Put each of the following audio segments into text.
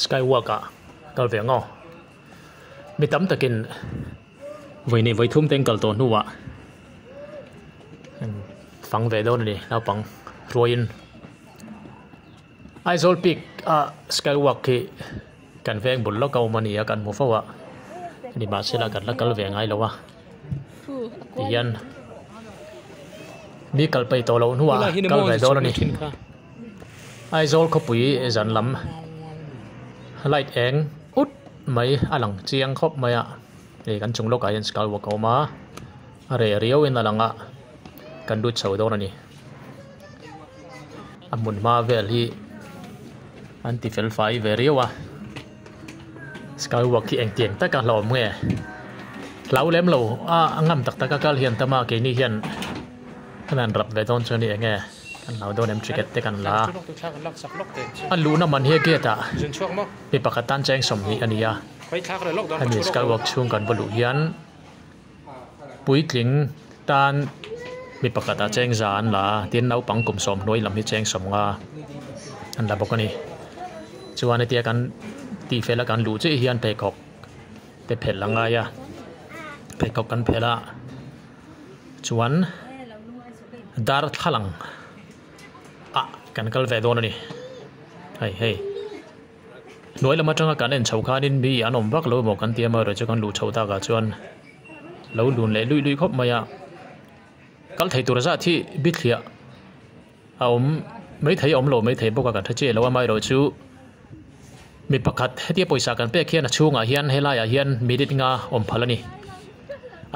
skywalk kal ve ngo mi tam takin voi ni voi thum teng kal to nuwa phang ve do ni lau pang roin AIZAWL pick skywalk ki kan veng bul lo kau mani kan mu fawa ni ba sila kan la kal ve ngai lo wa yan mi kal pai to lo nuwa kal ve do ni AIZAWL ko pui zan lam light eng ut mai alang chiang khop maya ni kan chung lo ka yan skywalk ko ma are riau in alanga kan du chau do ni amun ma vel hi anti fel fai ve riwa skywalk ki eng tiang ta ka lo mwe lau lem lo ngam tak tak kal hian tama ke ni hian kanan rap ve don chani enge kan lau don em ticket te kan la alu na man he ge ta pi pakatan cheng som ni ania ani skywalk chung kan bolu hian pui tling tan mi pakata cheng zan la tin nau pang kum som noi lam hi cheng som nga an la bokani chuan tia kan ti fela kan lu che hian pe kok te phel langa ya pe kok kan phela chuan dar thalang kan kal ve don ni hei noi lama tanga kan en chau khan in bi anom vak lo mo kan tia ma ro chu kan lu chau ta ga chuan lo lun le lui khop maya kal thei tur za thi bi thlia mấy thầy lo mấy thei boka kan thache lo mai ro chu mi pakhat hetia poisa kan pe khian chunga hian helaya hian midit nga phalani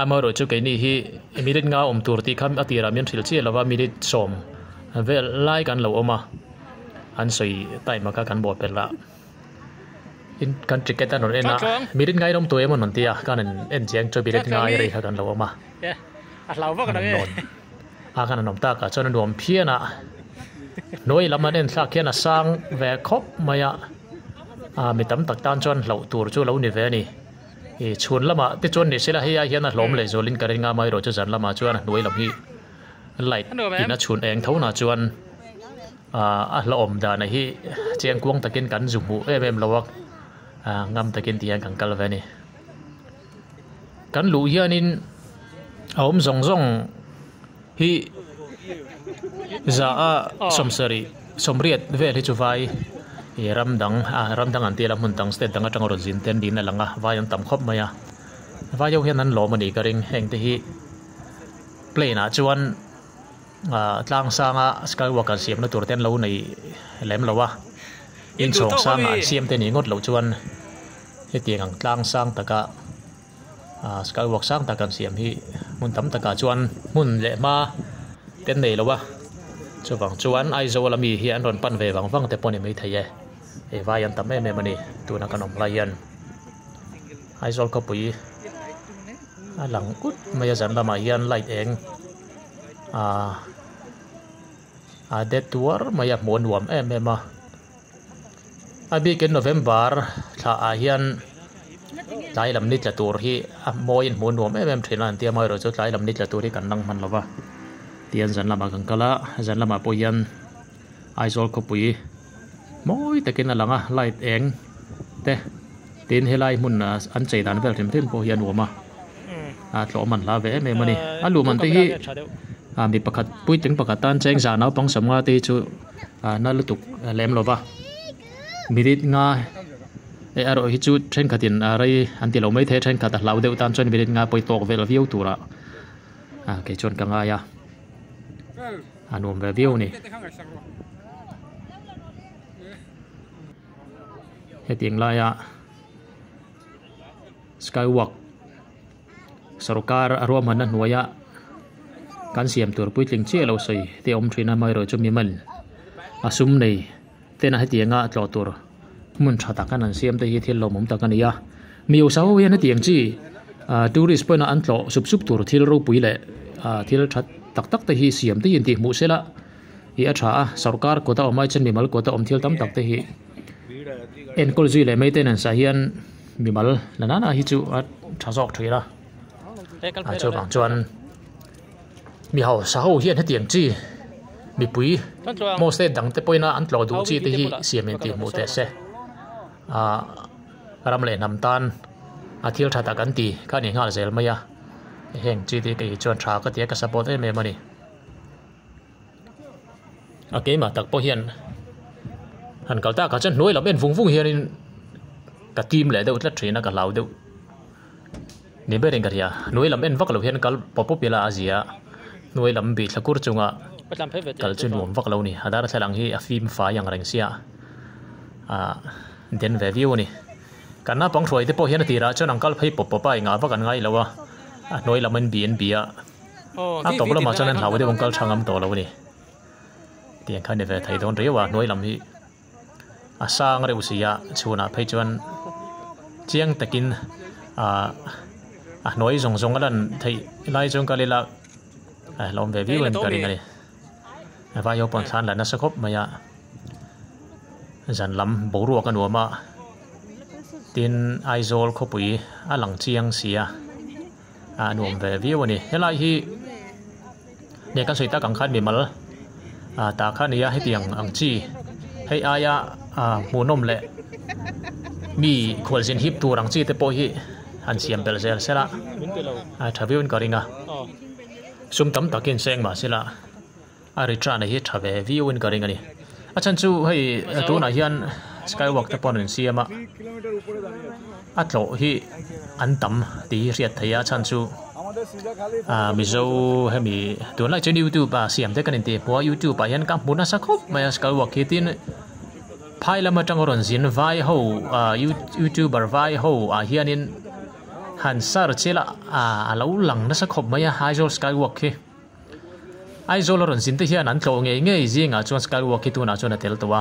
amaro chu ke ni hi midit nga tur ti kham atira mian thil che lawa midit som vel lai kan lo oma an soi tai maka kan bo pela in kan ticket an ena midit ngai rom toy mon tia kan en jeng cho midit ngai ri kan lo oma a lau vak da nge kan nom ta ka chon nom phiana noi laman en thla khian sang ve khop maya mi tam tak tan chon lo tur chu lo ni ve ni e chhun lama te chon ni sela hiya hian a hlom le zolin karin nga mai ro chu zan lama chuan noi lam hi light ina chhun eng thona chuan a hlom da na hi cheng kuang takin kan zumu em lawak ngam takin tiang kan kal ve ni kan lu hianin aum zong zong hi za somsari somriat vel hi chu vai ramdang an tila mun tang stet danga tang ro zin ten din langa vayan tam khop maya vayo hian an lo mani karing heng te hi plane chuan tlang sanga skywalk kan siam na tur ten lo nei lem lowa in chong sanga siam te ni ngot lo chuan he tiang tlang sang taka skywalk sang ta kan siam hi mun tam taka chuan mun le ma ten nei lowa chuwang chuan AIZAWL ami hi an ron pan ve wang te poni mai thei e vayan tam em mani tuna kanom laian AIZAWL ko pui alang ut maya zan lama hian light eng det tuar maya mon wam em abi ken November tha hian lai lam nit la tur hi moin mon wam em thina tia mai ro chu lai lam nit la tur hi kan nang man lawa tian zan lama kan kala zan lama poyan AIZAWL ko pui moi takin alanga light eng te tin helai mun an chei dan vel thim po hian wama tlo man la ve me mani alu man te hi mi pakhat pui ting pakatan cheng za nau pang samnga te chu na lutuk lem lova mirit nga e aro hi chu thren khatin rai anti lo mai the thren khat lau deu tan chon mirit nga poi tok vel viu tura ke chon ka nga ya anom ve viu ni heting la ya skywalk sarkar arom han nuaya kan siam tur pui tling che lo sei te om thina mai ro chu mi man asum nei tena hetianga tlo tur mun thata kan an siam te hi thil lo mom ta kan ya miu sau hian hetiang chi tourist point an tlo sup tur thil ro pui le thil that tak tak te hi siam te yin ti mu sela hi a tha sarkar ko ta omai chen mi mal ko ta om thil tam tak te hi en kol zui le maintenance a hian mi mal lana hi chu a tha jok thira chu bang chuan mi hau sa ho hian hetiang chi mi pui mo se dang te poina an tlo du chi te hi siam en ti mu te se ram le nam tan thil tha ta kan ti ka ni ngal zel maya heng chi ti cái chuan tha ka ti ka support em mani cái mà tak po hian han kalta ka chan noi la ben vung hian in ka team le deuh tla thina ka lau deuh ni bering ka ria noi lam en vak lo hian kal popo pila azia noi lam bi thakur chunga kal chun nuam vak lo ni hadar thalang hi a film fa yang reng sia den ve view ni kana pang throi te po hian tira chon angkal phei popo pa nga vak an ngai lawa noi lam en bi en bia to bula ma chanan hlaw de angkal thangam to lo ni tiang khan ne ve thai don rewa noi lam hi sang re usia chuna phei chuan chiang takin nói rong rong cái lần thấy lai trong cái là lòng về view cái này và yêu bản thân là nó sẽ khóc mà ya dần lắm bổ ruột cái nữa mà tin AIZAWL khóc bụi lăng chiang xìa nuông về view này thế lại hi này cái sự ta càng khăn bị mal ta khăn này hay tiếng ang chi hay ai muốn nôm lệ mi khởi diễn hip tu ang chi te po hi han siam bel zel sela thaviun karinga sum tam takin seng ma sela ari trana hi thave viun karinga ni achan chu hei tu na hian skywalk te pon siama atlo hi an tam ti riat thaya chan chu mizo hemi tu na chen youtube siam te kanin te po youtube hian kam muna sakhop ma skywalk hi tin phai lama tangoron zin vai ho youtuber vai ho hianin han sar chela alo lang na sa khop maya AIZAWL SKYWALK hi AIZAWL ron sin te hian an tlo nge nge zinga chuan SKYWALK hi tu na chuan atel towa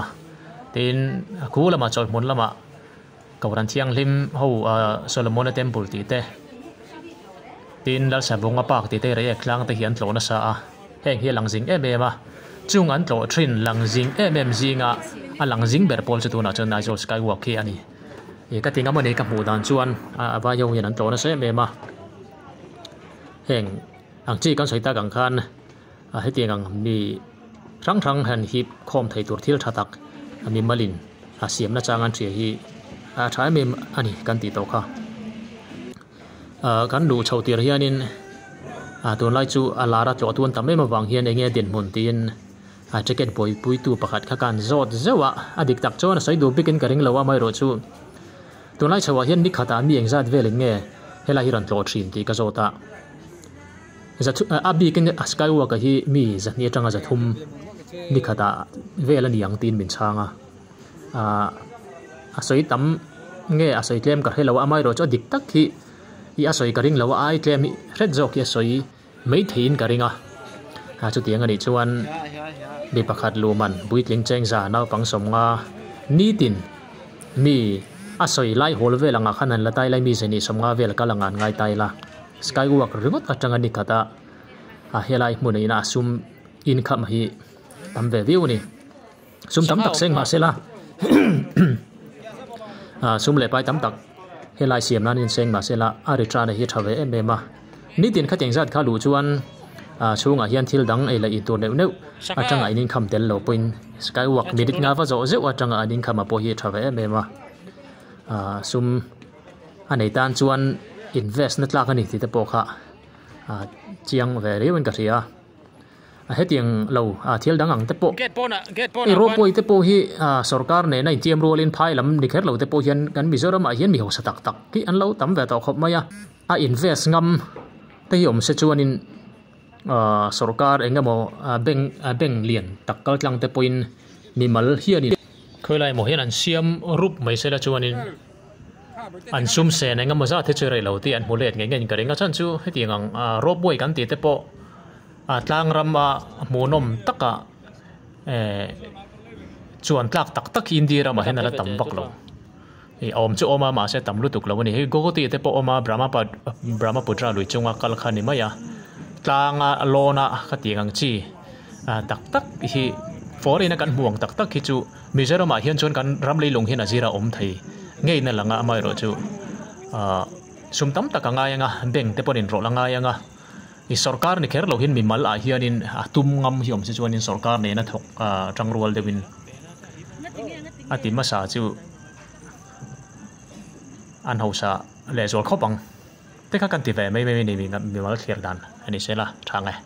tin ku lama choi mun lama kawran thiang lim ho Solomon temple ti te tin lal sa bunga pak ti te re klang te hian tlo na sa heng hi lang jing ma chung an tlo thin lang jing zinga lang jing ber pol chu tu na chuan AIZAWL SKYWALK hi ani cái tiếng âm này các mùa đàn chuan và dùng hiện tượng nó sẽ mềm mà hẹn hàng chi con sợi ta càng khan hết tiếng hàng bị răng răng hẹn hiệp khom thầy tuột thiếu thà tắc mi malin xiêm na trang ăn chia hi trái mềm anh can tì tàu kha can đủ chầu tiền hiền in tuần lai chu lara chỗ tuần tắm em vàng hiền nghe tiền mồn tiền chicken boy pui tu pakhat kha kan zot zewa adik tak chon sai du bikin karing lawa mai ro chu tuần lai chawa hiền nikhata mi engzat velin nge hela hiran tlo thin ti ka zota abi kin SKYWALK hi mi zani tanga zathum nikhata vela niang tin min changa asoi tam nge asoi tlem ka helawa mai ro chu dik tak hi i asoi karing lawa ai tlem red jok ya soi mei thein karinga chu tiang ani chuan bi pakhat luman buitling cheng za naw pangsom nga nitin mi asoi lai hol velanga khanan latai lai mi zeni somnga vel kalangan ngai tai la SKYWALK ringot atanga nikhata helai muneina sum in kham hi tam ve view ni sum tam tak seng ma sela sum le pai tam tak helai siam nan in seng ma sela aritra na hi thave emema nitin khateng zat kha lu chuan chunga hian thil dang ei la in tur neu neu atanga inin kham tel lo point SKYWALK minit nga va zo zeu atanga anin khama po hi thave emema sum anei tan chuan invest na tlak ani ti te po kha chiang ve rewen ka ria hetiang lo thil dang ang te po ro poi te po hi sarkar ne na tiam rol in phai lam nikher lo te po hian kan mizoram a hian mi ho satak tak ki an lo tam ve to khop maya invest ngam te yom se chuan in sarkar engamo beng lian takkal tlang te poin mi mal hian in khoilai mo hian an siam rup mai se la chuan in an sum se na ngam za the chere lo ti an mulet nge ngen karinga chan chu hetiang ang ro boy kan ti te po tlang ram monom taka chuan tlak tak tak indira ma henala tam bak lo om chu oma ma se tam lutuk lo ni go ti te po oma brahmaputra lui chunga kal khani maya tlanga lona khatiang chi tak tak hi foreign kan muang tak tak hi chu mizoram hian chon kan ramlei long hin azira om thei ngei na langa mai ro chu sum tam tak anga yanga beng te ponin ro langa yanga i sarkar ni kher lo hin mi mal hian in tum ngam hiom se chuan in sarkar ne na thok tangrual dewin ati masa chu an ho sa le zol khopang te kha kan ti ve mai mai ni mi mal khir dan ani se la thang ai